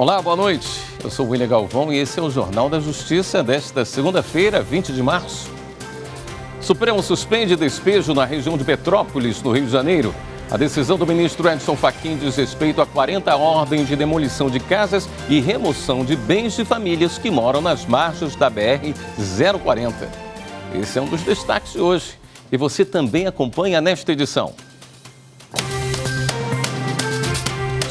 Olá, boa noite. Eu sou o William Galvão e esse é o Jornal da Justiça desta segunda-feira, 20 de março. Supremo suspende despejo na região de Petrópolis, no Rio de Janeiro. A decisão do ministro Edson Fachin diz respeito a 40 ordens de demolição de casas e remoção de bens de famílias que moram nas margens da BR-040. Esse é um dos destaques de hoje. E você também acompanha nesta edição.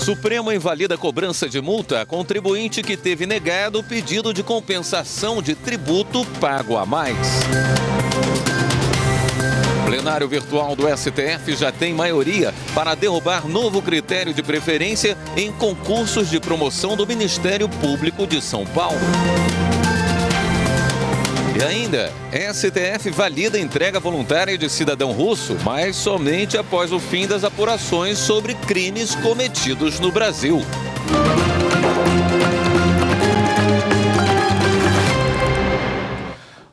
Supremo invalida a cobrança de multa a contribuinte que teve negado o pedido de compensação de tributo pago a mais. O plenário virtual do STF já tem maioria para derrubar novo critério de preferência em concursos de promoção do Ministério Público de São Paulo. E ainda, STF valida a entrega voluntária de cidadão russo, mas somente após o fim das apurações sobre crimes cometidos no Brasil.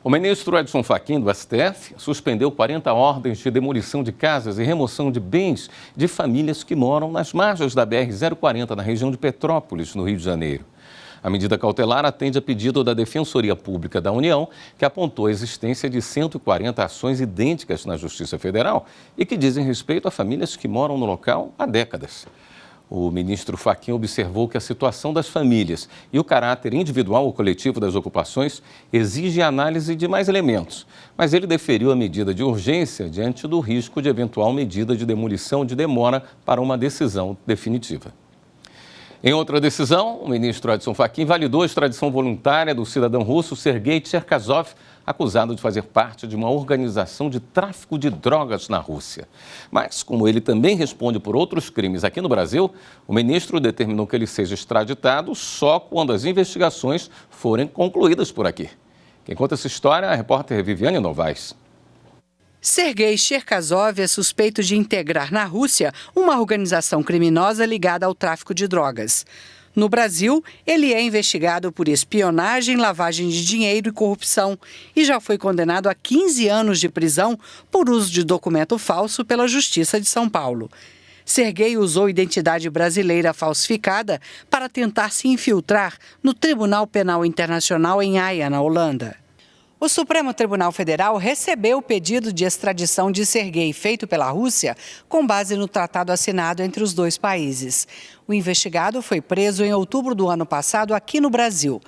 O ministro Edson Fachin, do STF, suspendeu 40 ordens de demolição de casas e remoção de bens de famílias que moram nas margens da BR-040, na região de Petrópolis, no Rio de Janeiro. A medida cautelar atende a pedido da Defensoria Pública da União, que apontou a existência de 140 ações idênticas na Justiça Federal e que dizem respeito a famílias que moram no local há décadas. O ministro Fachin observou que a situação das famílias e o caráter individual ou coletivo das ocupações exige análise de mais elementos, mas ele deferiu a medida de urgência diante do risco de eventual medida de demolição de demora para uma decisão definitiva. Em outra decisão, o ministro Edson Fachin validou a extradição voluntária do cidadão russo Sergei Cherkasov, acusado de fazer parte de uma organização de tráfico de drogas na Rússia. Mas, como ele também responde por outros crimes aqui no Brasil, o ministro determinou que ele seja extraditado só quando as investigações forem concluídas por aqui. Quem conta essa história é a repórter Viviane Novaes. Sergei Cherkasov é suspeito de integrar na Rússia uma organização criminosa ligada ao tráfico de drogas. No Brasil, ele é investigado por espionagem, lavagem de dinheiro e corrupção e já foi condenado a 15 anos de prisão por uso de documento falso pela Justiça de São Paulo. Sergei usou identidade brasileira falsificada para tentar se infiltrar no Tribunal Penal Internacional em Haia, na Holanda. O Supremo Tribunal Federal recebeu o pedido de extradição de Sergei feito pela Rússia com base no tratado assinado entre os dois países. O investigado foi preso em outubro do ano passado aqui no Brasil.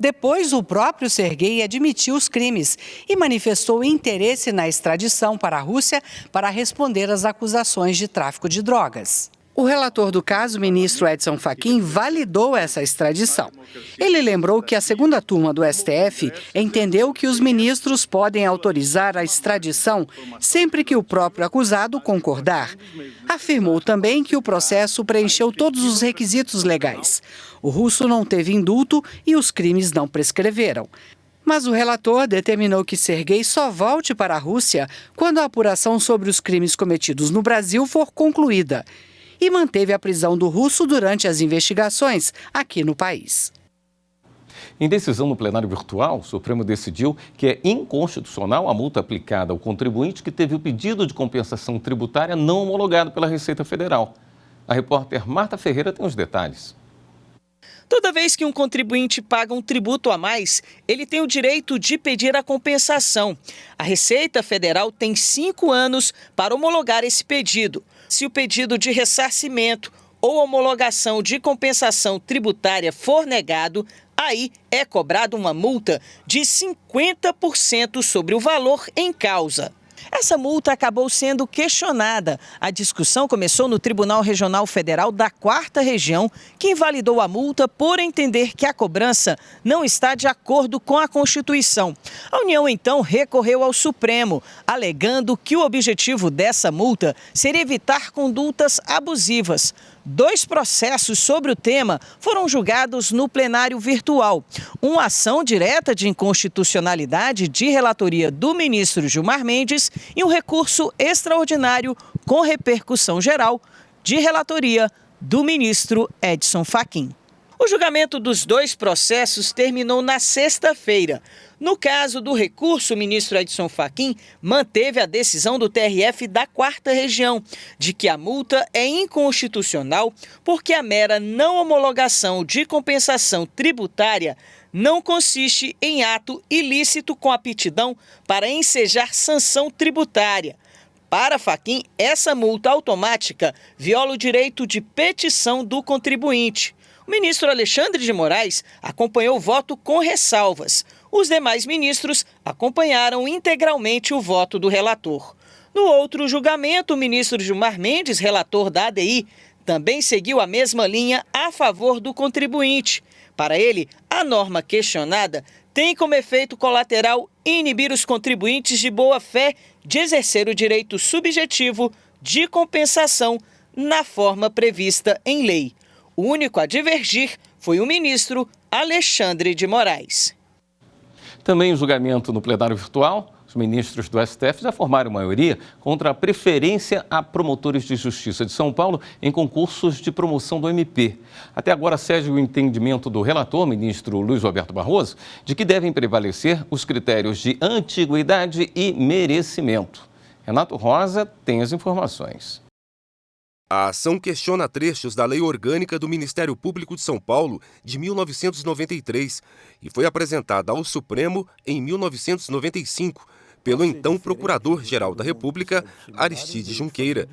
Depois, o próprio Sergei admitiu os crimes e manifestou interesse na extradição para a Rússia para responder às acusações de tráfico de drogas. O relator do caso, o ministro Edson Fachin, validou essa extradição. Ele lembrou que a segunda turma do STF entendeu que os ministros podem autorizar a extradição sempre que o próprio acusado concordar. Afirmou também que o processo preencheu todos os requisitos legais. O russo não teve indulto e os crimes não prescreveram. Mas o relator determinou que Sergei só volte para a Rússia quando a apuração sobre os crimes cometidos no Brasil for concluída. E manteve a prisão do russo durante as investigações aqui no país. Em decisão no plenário virtual, o Supremo decidiu que é inconstitucional a multa aplicada ao contribuinte que teve o pedido de compensação tributária não homologado pela Receita Federal. A repórter Marta Ferreira tem os detalhes. Toda vez que um contribuinte paga um tributo a mais, ele tem o direito de pedir a compensação. A Receita Federal tem 5 anos para homologar esse pedido. Se o pedido de ressarcimento ou homologação de compensação tributária for negado, aí é cobrada uma multa de 50% sobre o valor em causa. Essa multa acabou sendo questionada. A discussão começou no Tribunal Regional Federal da 4ª Região, que invalidou a multa por entender que a cobrança não está de acordo com a Constituição. A União, então, recorreu ao Supremo, alegando que o objetivo dessa multa seria evitar condutas abusivas. 2 processos sobre o tema foram julgados no plenário virtual. Uma ação direta de inconstitucionalidade de relatoria do ministro Gilmar Mendes e um recurso extraordinário com repercussão geral de relatoria do ministro Edson Fachin. O julgamento dos dois processos terminou na sexta-feira. No caso do recurso, o ministro Edson Fachin manteve a decisão do TRF da 4ª Região de que a multa é inconstitucional porque a mera não homologação de compensação tributária não consiste em ato ilícito com aptidão para ensejar sanção tributária. Para Fachin, essa multa automática viola o direito de petição do contribuinte. O ministro Alexandre de Moraes acompanhou o voto com ressalvas. Os demais ministros acompanharam integralmente o voto do relator. No outro julgamento, o ministro Gilmar Mendes, relator da ADI, também seguiu a mesma linha a favor do contribuinte. Para ele, a norma questionada tem como efeito colateral inibir os contribuintes de boa-fé de exercer o direito subjetivo de compensação na forma prevista em lei. O único a divergir foi o ministro Alexandre de Moraes. Também em julgamento no plenário virtual, os ministros do STF já formaram maioria contra a preferência a promotores de justiça de São Paulo em concursos de promoção do MP. Até agora segue o entendimento do relator, ministro Luiz Roberto Barroso, de que devem prevalecer os critérios de antiguidade e merecimento. Renato Rosa tem as informações. A ação questiona trechos da Lei Orgânica do Ministério Público de São Paulo de 1993 e foi apresentada ao Supremo em 1995 pelo então Procurador-Geral da República, Aristide Junqueira.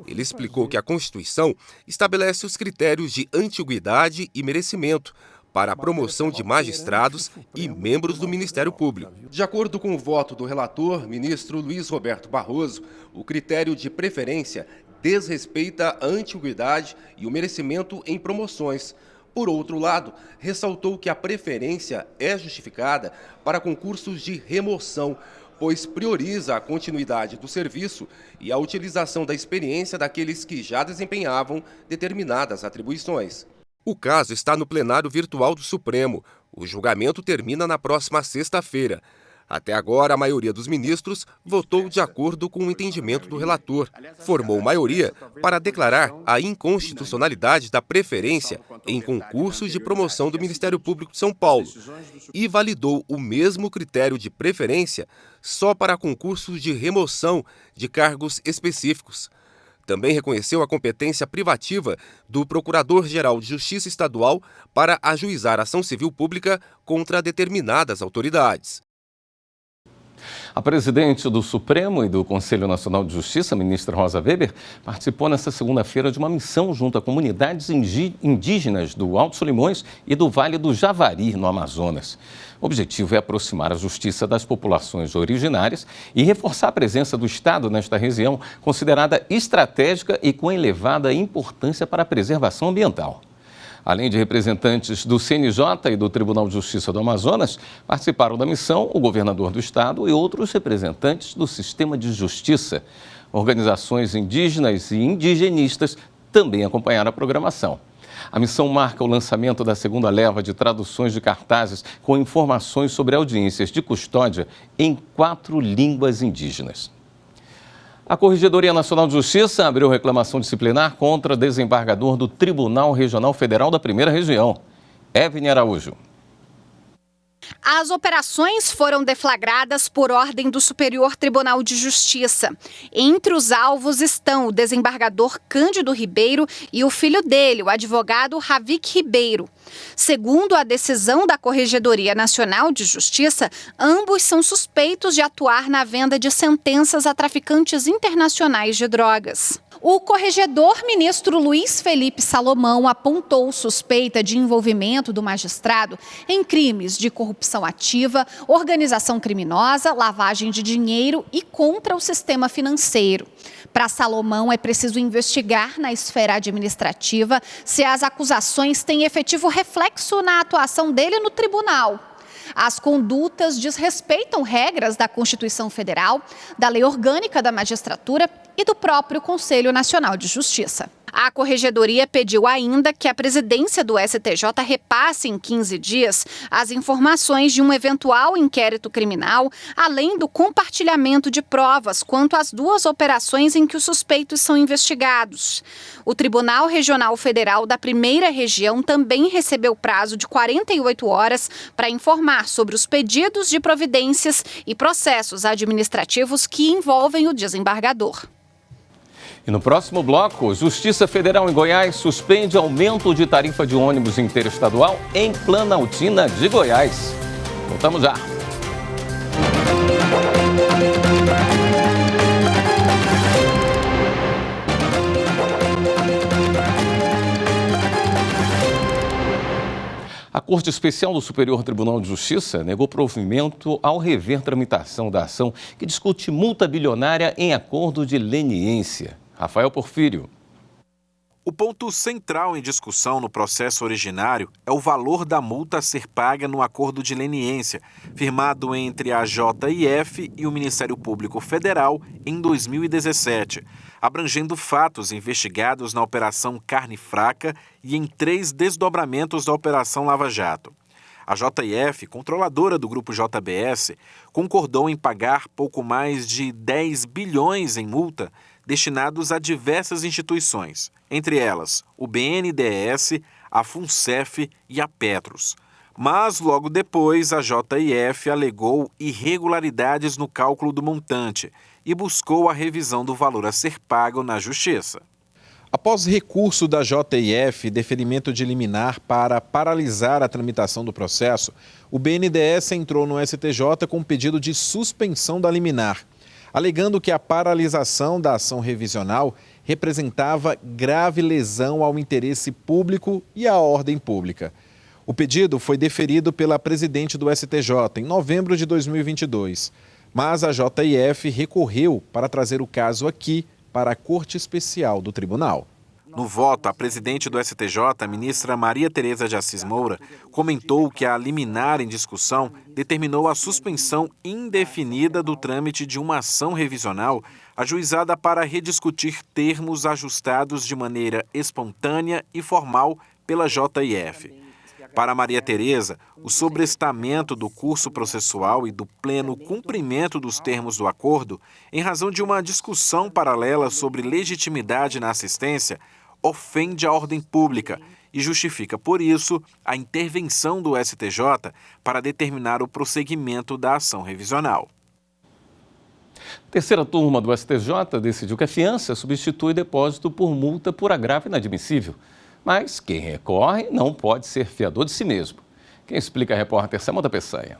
Ele explicou que a Constituição estabelece os critérios de antiguidade e merecimento para a promoção de magistrados e membros do Ministério Público. De acordo com o voto do relator, ministro Luiz Roberto Barroso, o critério de preferência desrespeita a antiguidade e o merecimento em promoções. Por outro lado, ressaltou que a preferência é justificada para concursos de remoção, pois prioriza a continuidade do serviço e a utilização da experiência daqueles que já desempenhavam determinadas atribuições. O caso está no plenário virtual do Supremo. O julgamento termina na próxima sexta-feira. Até agora, a maioria dos ministros votou de acordo com o entendimento do relator. Formou maioria para declarar a inconstitucionalidade da preferência em concursos de promoção do Ministério Público de São Paulo e validou o mesmo critério de preferência só para concursos de remoção de cargos específicos. Também reconheceu a competência privativa do Procurador-Geral de Justiça Estadual para ajuizar ação civil pública contra determinadas autoridades. A presidente do Supremo e do Conselho Nacional de Justiça, a ministra Rosa Weber, participou nesta segunda-feira de uma missão junto a comunidades indígenas do Alto Solimões e do Vale do Javari, no Amazonas. O objetivo é aproximar a justiça das populações originárias e reforçar a presença do Estado nesta região, considerada estratégica e com elevada importância para a preservação ambiental. Além de representantes do CNJ e do Tribunal de Justiça do Amazonas, participaram da missão o governador do estado e outros representantes do sistema de justiça. Organizações indígenas e indigenistas também acompanharam a programação. A missão marca o lançamento da segunda leva de traduções de cartazes com informações sobre audiências de custódia em 4 línguas indígenas. A Corregedoria Nacional de Justiça abriu reclamação disciplinar contra desembargador do Tribunal Regional Federal da 1ª Região, Evne Araújo. As operações foram deflagradas por ordem do Superior Tribunal de Justiça. Entre os alvos estão o desembargador Cândido Ribeiro e o filho dele, o advogado Ravik Ribeiro. Segundo a decisão da Corregedoria Nacional de Justiça, ambos são suspeitos de atuar na venda de sentenças a traficantes internacionais de drogas. O corregedor ministro Luiz Felipe Salomão apontou suspeita de envolvimento do magistrado em crimes de corrupção ativa, organização criminosa, lavagem de dinheiro e contra o sistema financeiro. Para Salomão, é preciso investigar na esfera administrativa se as acusações têm efetivo reflexo na atuação dele no tribunal. As condutas desrespeitam regras da Constituição Federal, da Lei Orgânica da Magistratura e do próprio Conselho Nacional de Justiça. A Corregedoria pediu ainda que a presidência do STJ repasse em 15 dias as informações de um eventual inquérito criminal, além do compartilhamento de provas quanto às duas operações em que os suspeitos são investigados. O Tribunal Regional Federal da Primeira Região também recebeu prazo de 48 horas para informar sobre os pedidos de providências e processos administrativos que envolvem o desembargador. E no próximo bloco, Justiça Federal em Goiás suspende aumento de tarifa de ônibus interestadual em Planaltina de Goiás. Voltamos já. A Corte Especial do Superior Tribunal de Justiça negou provimento ao rever tramitação da ação que discute multa bilionária em acordo de leniência. Rafael Porfírio. O ponto central em discussão no processo originário é o valor da multa a ser paga no acordo de leniência, firmado entre a JIF e o Ministério Público Federal em 2017, abrangendo fatos investigados na Operação Carne Fraca e em 3 desdobramentos da Operação Lava Jato. A JIF, controladora do grupo JBS, concordou em pagar pouco mais de 10 bilhões em multa destinados a diversas instituições, entre elas o BNDES, a FUNCEF e a Petros. Mas, logo depois, a JIF alegou irregularidades no cálculo do montante e buscou a revisão do valor a ser pago na Justiça. Após recurso da JIF e deferimento de liminar para paralisar a tramitação do processo, o BNDES entrou no STJ com pedido de suspensão da liminar, alegando que a paralisação da ação revisional representava grave lesão ao interesse público e à ordem pública. O pedido foi deferido pela presidente do STJ em novembro de 2022, mas a JIF recorreu para trazer o caso aqui para a Corte Especial do Tribunal. No voto, a presidente do STJ, a ministra Maria Tereza de Assis Moura, comentou que a liminar em discussão determinou a suspensão indefinida do trâmite de uma ação revisional ajuizada para rediscutir termos ajustados de maneira espontânea e formal pela JIF. Para Maria Tereza, o sobrestamento do curso processual e do pleno cumprimento dos termos do acordo, em razão de uma discussão paralela sobre legitimidade na assistência, ofende a ordem pública e justifica, por isso, a intervenção do STJ para determinar o prosseguimento da ação revisional. A terceira turma do STJ decidiu que a fiança substitui depósito por multa por agravo inadmissível. Mas quem recorre não pode ser fiador de si mesmo. Quem explica é a repórter Samanta Peçanha.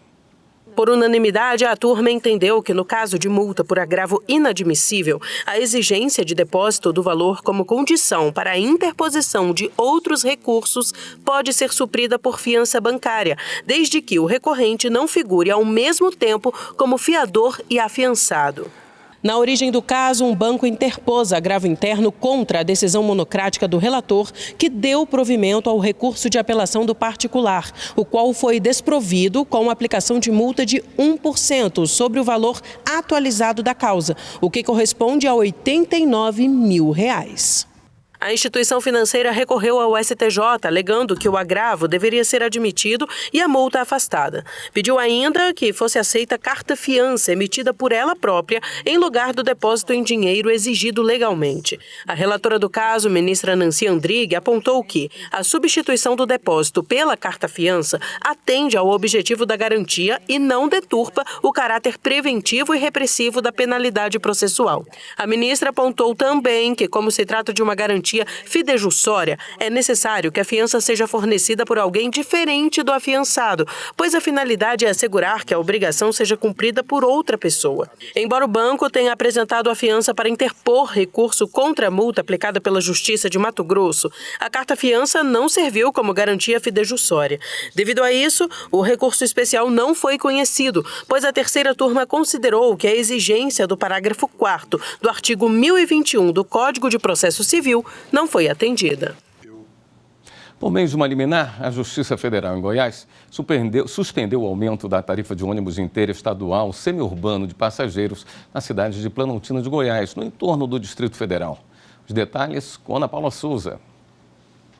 Por unanimidade, a turma entendeu que, no caso de multa por agravo inadmissível, a exigência de depósito do valor como condição para a interposição de outros recursos pode ser suprida por fiança bancária, desde que o recorrente não figure ao mesmo tempo como fiador e afiançado. Na origem do caso, um banco interpôs agravo interno contra a decisão monocrática do relator, que deu provimento ao recurso de apelação do particular, o qual foi desprovido com a aplicação de multa de 1% sobre o valor atualizado da causa, o que corresponde a R$ 89 mil. A instituição financeira recorreu ao STJ, alegando que o agravo deveria ser admitido e a multa afastada. Pediu ainda que fosse aceita carta-fiança emitida por ela própria em lugar do depósito em dinheiro exigido legalmente. A relatora do caso, ministra Nancy Andrighi, apontou que a substituição do depósito pela carta-fiança atende ao objetivo da garantia e não deturpa o caráter preventivo e repressivo da penalidade processual. A ministra apontou também que, como se trata de uma garantia fidejussória, é necessário que a fiança seja fornecida por alguém diferente do afiançado, pois a finalidade é assegurar que a obrigação seja cumprida por outra pessoa. Embora o banco tenha apresentado a fiança para interpor recurso contra a multa aplicada pela Justiça de Mato Grosso, a carta-fiança não serviu como garantia fidejussória. Devido a isso, o recurso especial não foi conhecido, pois a terceira turma considerou que a exigência do parágrafo 4º do artigo 1021 do Código de Processo Civil não foi atendida. Por meio de uma liminar, a Justiça Federal em Goiás suspendeu o aumento da tarifa de ônibus interestadual semiurbano de passageiros na cidade de Planaltina de Goiás, no entorno do Distrito Federal. Os detalhes com Ana Paula Souza.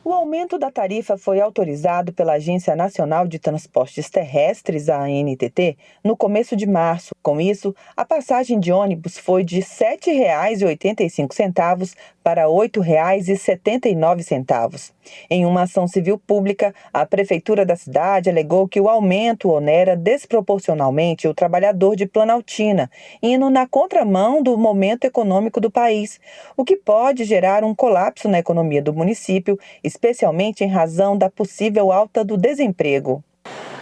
O aumento da tarifa foi autorizado pela Agência Nacional de Transportes Terrestres, a ANTT, no começo de março. Com isso, a passagem de ônibus foi de R$ 7,85 para R$ 8,79. Em uma ação civil pública, a prefeitura da cidade alegou que o aumento onera desproporcionalmente o trabalhador de Planaltina, indo na contramão do momento econômico do país, o que pode gerar um colapso na economia do município, especialmente em razão da possível alta do desemprego.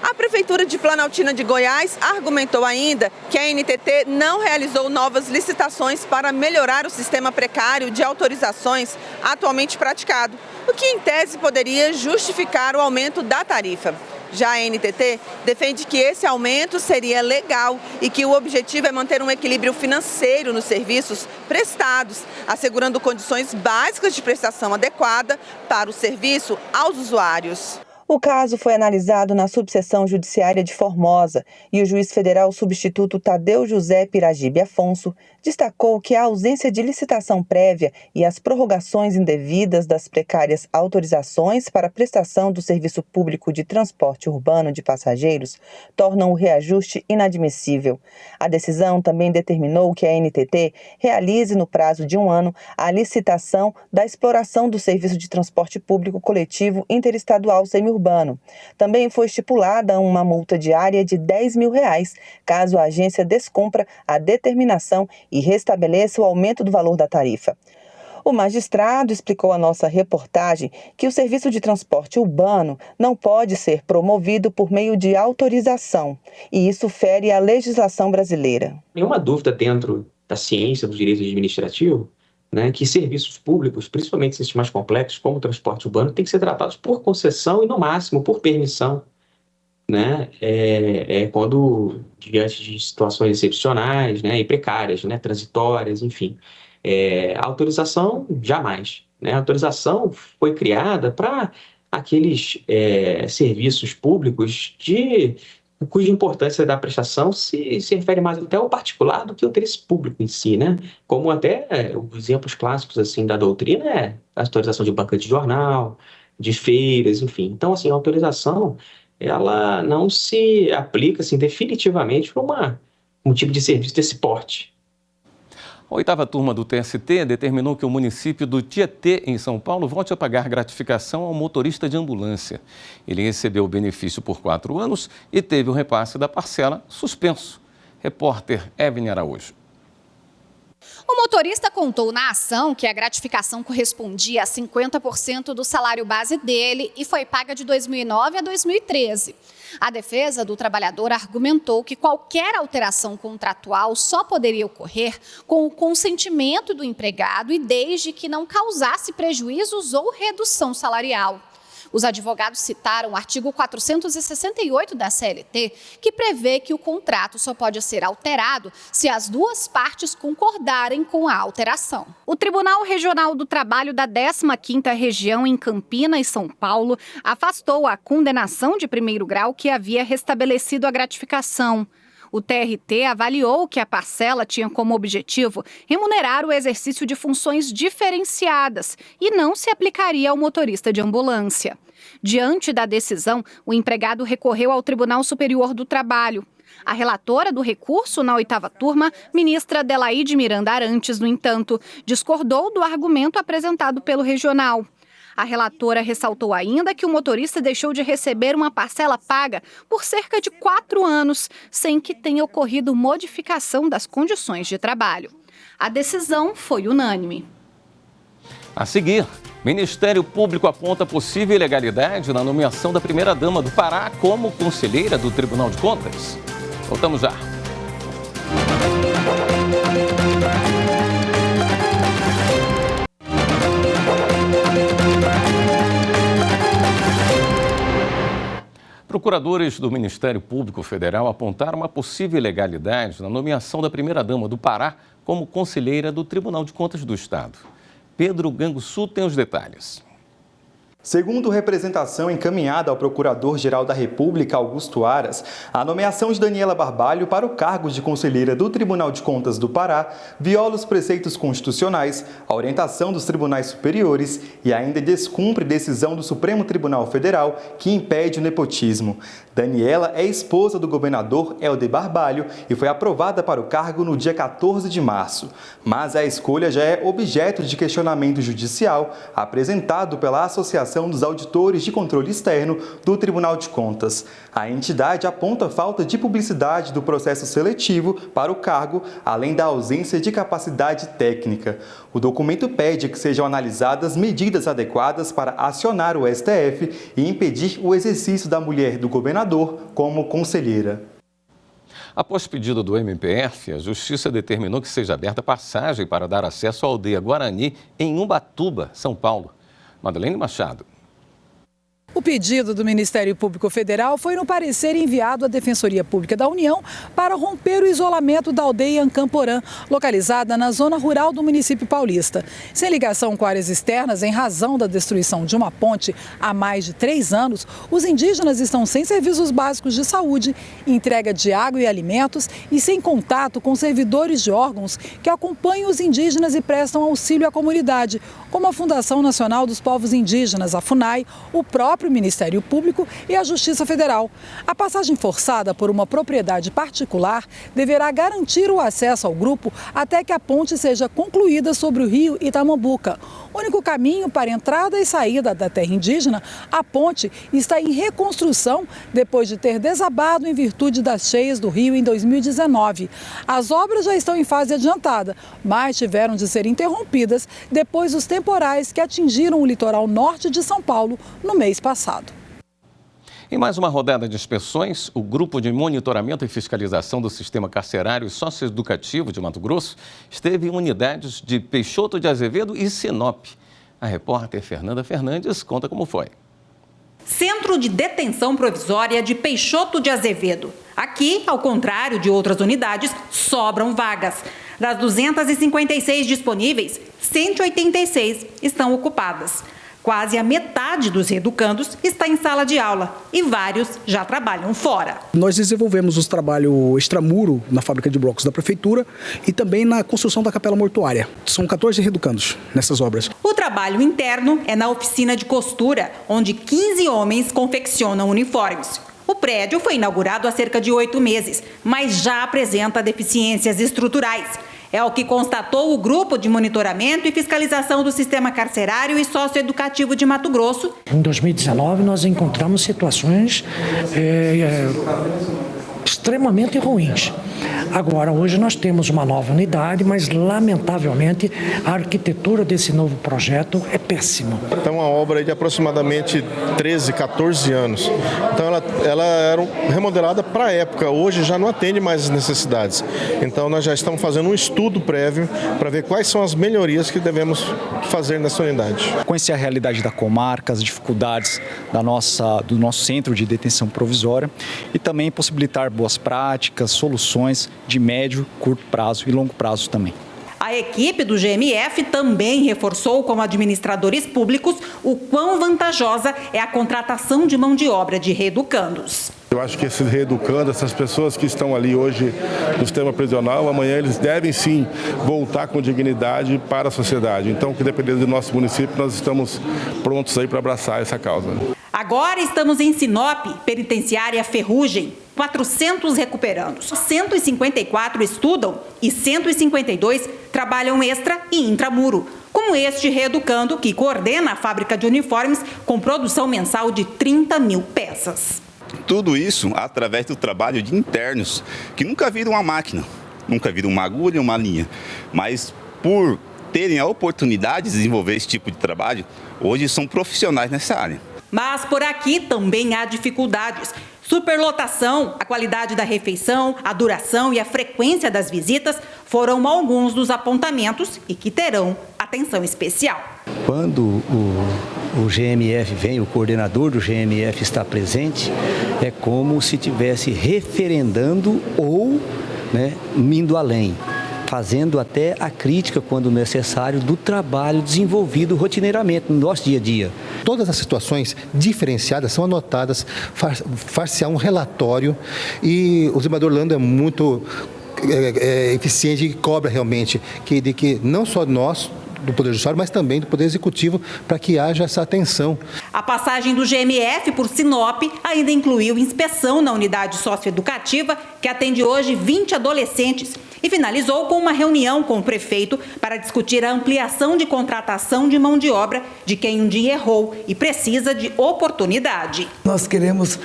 A Prefeitura de Planaltina de Goiás argumentou ainda que a ANTT não realizou novas licitações para melhorar o sistema precário de autorizações atualmente praticado, o que em tese poderia justificar o aumento da tarifa. Já a ANTT defende que esse aumento seria legal e que o objetivo é manter um equilíbrio financeiro nos serviços prestados, assegurando condições básicas de prestação adequada para o serviço aos usuários. O caso foi analisado na subseção judiciária de Formosa e o juiz federal substituto Tadeu José Piragibe Afonso destacou que a ausência de licitação prévia e as prorrogações indevidas das precárias autorizações para a prestação do serviço público de transporte urbano de passageiros tornam o reajuste inadmissível. A decisão também determinou que a ANTT realize no prazo de 1 ano a licitação da exploração do serviço de transporte público coletivo interestadual semiurbano. Também foi estipulada uma multa diária de R$ 10 mil caso a agência descumpra a determinação e restabeleça o aumento do valor da tarifa. O magistrado explicou à nossa reportagem que o serviço de transporte urbano não pode ser promovido por meio de autorização, e isso fere a legislação brasileira. Nenhuma dúvida dentro da ciência do direito administrativo, que serviços públicos, principalmente esses mais complexos, como o transporte urbano, têm que ser tratados por concessão e, no máximo, por permissão. Quando diante de situações excepcionais, e precárias, transitórias, enfim. A autorização, jamais. A autorização foi criada para aqueles serviços públicos cuja importância da prestação se refere mais até ao particular do que ao interesse público em si, Como até os exemplos clássicos assim, da doutrina é a autorização de banca de jornal, de feiras, enfim. Então, assim, a autorização ela não se aplica assim, definitivamente para um tipo de serviço desse porte. A 8ª turma do TST determinou que o município do Tietê, em São Paulo, volte a pagar gratificação ao motorista de ambulância. Ele recebeu o benefício por 4 anos e teve o repasse da parcela suspenso. Repórter Evelyn Araújo. O motorista contou na ação que a gratificação correspondia a 50% do salário base dele e foi paga de 2009 a 2013. A defesa do trabalhador argumentou que qualquer alteração contratual só poderia ocorrer com o consentimento do empregado e desde que não causasse prejuízos ou redução salarial. Os advogados citaram o artigo 468 da CLT, que prevê que o contrato só pode ser alterado se as duas partes concordarem com a alteração. O Tribunal Regional do Trabalho da 15ª Região em Campinas, São Paulo, afastou a condenação de primeiro grau que havia restabelecido a gratificação. O TRT avaliou que a parcela tinha como objetivo remunerar o exercício de funções diferenciadas e não se aplicaria ao motorista de ambulância. Diante da decisão, o empregado recorreu ao Tribunal Superior do Trabalho. A relatora do recurso na 8ª turma, ministra Adelaide Miranda Arantes, no entanto, discordou do argumento apresentado pelo regional. A relatora ressaltou ainda que o motorista deixou de receber uma parcela paga por cerca de 4 anos, sem que tenha ocorrido modificação das condições de trabalho. A decisão foi unânime. A seguir, Ministério Público aponta possível ilegalidade na nomeação da primeira-dama do Pará como conselheira do Tribunal de Contas. Voltamos já. Procuradores do Ministério Público Federal apontaram uma possível ilegalidade na nomeação da primeira-dama do Pará como conselheira do Tribunal de Contas do Estado. Pedro Ganguçu tem os detalhes. Segundo representação encaminhada ao Procurador-Geral da República, Augusto Aras, a nomeação de Daniela Barbalho para o cargo de conselheira do Tribunal de Contas do Pará viola os preceitos constitucionais, a orientação dos tribunais superiores e ainda descumpre decisão do Supremo Tribunal Federal que impede o nepotismo. Daniela é esposa do governador Helder Barbalho e foi aprovada para o cargo no dia 14 de março. Mas a escolha já é objeto de questionamento judicial apresentado pela Associação dos Auditores de Controle Externo do Tribunal de Contas. A entidade aponta falta de publicidade do processo seletivo para o cargo, além da ausência de capacidade técnica. O documento pede que sejam analisadas medidas adequadas para acionar o STF e impedir o exercício da mulher do governador como conselheira. Após pedido do MPF, a Justiça determinou que seja aberta passagem para dar acesso à aldeia Guarani em Ubatuba, São Paulo. Madeleine Machado. O pedido do Ministério Público Federal foi no parecer enviado à Defensoria Pública da União para romper o isolamento da aldeia Ancamporã, localizada na zona rural do município paulista. Sem ligação com áreas externas, em razão da destruição de uma ponte há mais de 3 anos, os indígenas estão sem serviços básicos de saúde, entrega de água e alimentos e sem contato com servidores de órgãos que acompanham os indígenas e prestam auxílio à comunidade, como a Fundação Nacional dos Povos Indígenas, a FUNAI, o próprio Ministério Público e a Justiça Federal. A passagem forçada por uma propriedade particular deverá garantir o acesso ao grupo até que a ponte seja concluída sobre o rio Itamambuca. O único caminho para entrada e saída da terra indígena, a ponte está em reconstrução depois de ter desabado em virtude das cheias do rio em 2019. As obras já estão em fase adiantada, mas tiveram de ser interrompidas depois dos temporais que atingiram o litoral norte de São Paulo no mês passado. Em mais uma rodada de inspeções, o Grupo de Monitoramento e Fiscalização do Sistema Carcerário e Socioeducativo de Mato Grosso esteve em unidades de Peixoto de Azevedo e Sinop. A repórter Fernanda Fernandes conta como foi. Centro de Detenção Provisória de Peixoto de Azevedo. Aqui, ao contrário de outras unidades, sobram vagas. Das 256 disponíveis, 186 estão ocupadas. Quase a metade dos reeducandos está em sala de aula e vários já trabalham fora. Nós desenvolvemos os trabalhos extramuro na fábrica de blocos da prefeitura e também na construção da capela mortuária. São 14 reeducandos nessas obras. O trabalho interno é na oficina de costura, onde 15 homens confeccionam uniformes. O prédio foi inaugurado há cerca de 8 meses, mas já apresenta deficiências estruturais. É o que constatou o Grupo de Monitoramento e Fiscalização do Sistema Carcerário e Socioeducativo de Mato Grosso. Em 2019, nós encontramos situações extremamente ruins. Agora, hoje nós temos uma nova unidade, mas lamentavelmente a arquitetura desse novo projeto é péssima. É uma obra de aproximadamente 13, 14 anos. Então ela era remodelada para a época, hoje já não atende mais as necessidades. Então nós já estamos fazendo um estudo prévio para ver quais são as melhorias que devemos fazer nessa unidade. Conhecer a realidade da comarca, as dificuldades do nosso centro de detenção provisória e também possibilitar boas práticas, soluções de médio, curto prazo e longo prazo também. A equipe do GMF também reforçou com administradores públicos o quão vantajosa é a contratação de mão de obra de reeducandos. Eu acho que esses reeducandos, essas pessoas que estão ali hoje no sistema prisional, amanhã eles devem sim voltar com dignidade para a sociedade. Então, que dependendo do nosso município, nós estamos prontos aí para abraçar essa causa. Agora estamos em Sinop, penitenciária Ferrugem. 400 recuperandos, 154 estudam e 152 trabalham extra e intramuro, como este reeducando que coordena a fábrica de uniformes com produção mensal de 30 mil peças. Tudo isso através do trabalho de internos, que nunca viram uma máquina, nunca viram uma agulha, uma linha, mas por terem a oportunidade de desenvolver esse tipo de trabalho, hoje são profissionais nessa área. Mas por aqui também há dificuldades. Superlotação, a qualidade da refeição, a duração e a frequência das visitas foram alguns dos apontamentos e que terão atenção especial. Quando o GMF vem, o coordenador do GMF está presente, é como se estivesse referendando ou indo além. fazendo até a crítica, quando necessário, do trabalho desenvolvido rotineiramente no nosso dia a dia. Todas as situações diferenciadas são anotadas, far-se um relatório, e o desembargador Orlando é muito eficiente e cobra realmente de que não só nós, do Poder Judiciário, mas também do Poder Executivo, para que haja essa atenção. A passagem do GMF por Sinop ainda incluiu inspeção na unidade socioeducativa, que atende hoje 20 adolescentes, e finalizou com uma reunião com o prefeito para discutir a ampliação de contratação de mão de obra de quem um dia errou e precisa de oportunidade. Nós queremos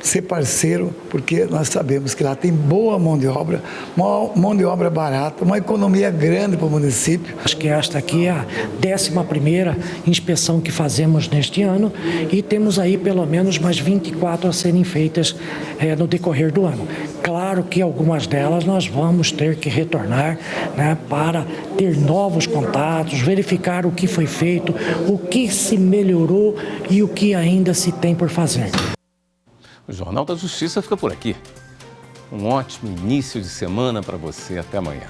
ser parceiro, porque nós sabemos que lá tem boa mão de obra, uma mão de obra barata, uma economia grande para o município. Acho que esta aqui é a 11ª inspeção que fazemos neste ano e temos aí pelo menos mais 24 a serem feitas no decorrer do ano. Claro que algumas delas nós vamos ter que retornar, né, para ter novos contatos, verificar o que foi feito, o que se melhorou e o que ainda se tem por fazer. O Jornal da Justiça fica por aqui. Um ótimo início de semana para você. Até amanhã.